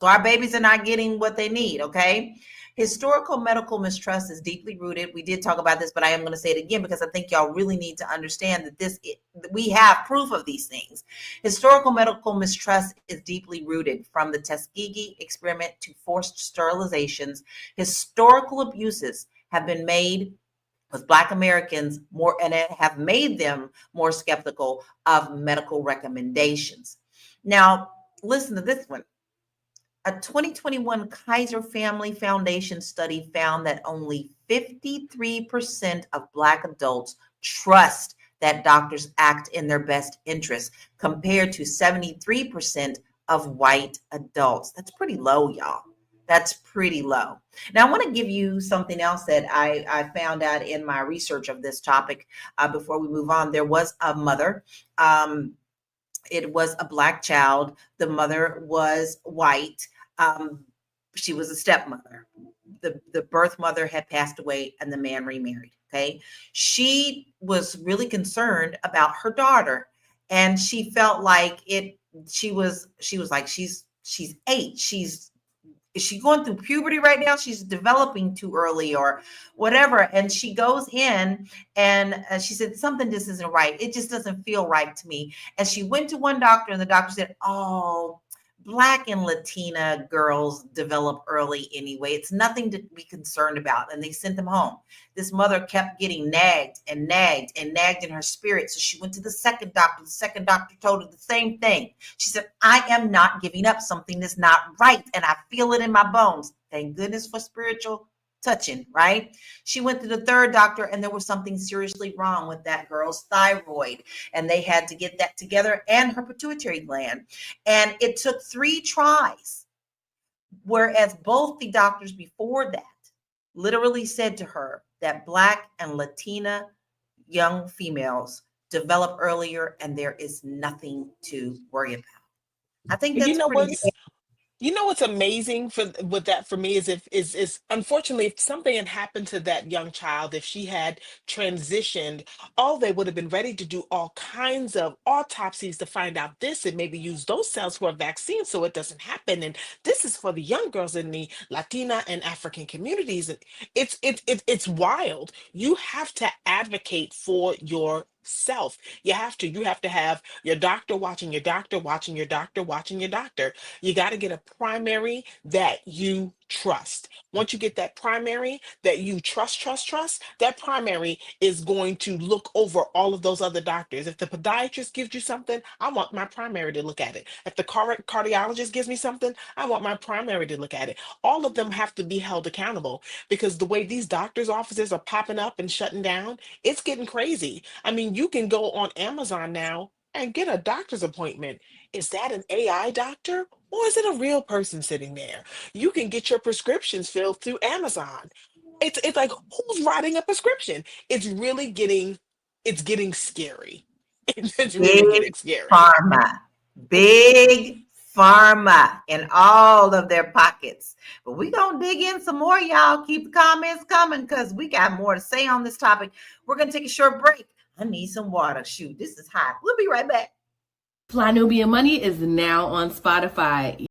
So our babies are not getting what they need, okay? Historical medical mistrust is deeply rooted. We did talk about this, but I am going to say it again because I think y'all really need to understand that we have proof of these things. Historical medical mistrust is deeply rooted from the Tuskegee experiment to forced sterilizations. Historical abuses have been made with Black Americans more, and it have made them more skeptical of medical recommendations. Now, listen to this one. A 2021 Kaiser Family Foundation study found that only 53% of Black adults trust that doctors act in their best interest, compared to 73% of white adults. That's pretty low, y'all. That's pretty low. Now, I want to give you something else that I found out in my research of this topic before we move on. There was a mother. It was a Black child. The mother was white. She was a stepmother. The birth mother had passed away and the man remarried. Okay. She was really concerned about her daughter, and she felt like she was like, she's 8. Is she going through puberty right now? She's developing too early or whatever. And she goes in and she said, something just isn't right. It just doesn't feel right to me. And she went to one doctor, and the doctor said, oh, Black and Latina girls develop early anyway. It's nothing to be concerned about. And they sent them home. This mother kept getting nagged and nagged and nagged in her spirit. So she went to the second doctor. The second doctor told her the same thing. She said, I am not giving up something that's not right, and I feel it in my bones. Thank goodness for spiritual touching, right? She went to the third doctor, and there was something seriously wrong with that girl's thyroid, and they had to get that together, and her pituitary gland. And it took 3 tries, whereas both the doctors before that literally said to her that Black and Latina young females develop earlier, and there is nothing to worry about. I think that's pretty. You know what's amazing with that for me is unfortunately, if something had happened to that young child, if she had transitioned, they would have been ready to do all kinds of autopsies to find out this and maybe use those cells for a vaccine so it doesn't happen. And this is for the young girls in the Latina and African communities. And it's wild. You have to advocate for yourself. You have to have your doctor watching your doctor watching your doctor watching your doctor. You got to get a primary that you trust. Once you get that primary that you trust, that primary is going to look over all of those other doctors. If the podiatrist gives you something, I want my primary to look at it. If the cardiologist gives me something, I want my primary to look at it. All of them have to be held accountable, because the way these doctors' offices are popping up and shutting down, it's getting crazy. I mean, you can go on Amazon now and get a doctor's appointment. Is that an AI doctor, or is it a real person sitting there? You can get your prescriptions filled through Amazon. It's like, who's writing a prescription? It's getting scary. It's really Big getting scary. pharma, big pharma in all of their pockets. But we're going to dig in some more, y'all. Keep the comments coming because we got more to say on this topic. We're going to take a short break. I need some water. Shoot, this is hot. We'll be right back. Fly Nubian Money is now on Spotify.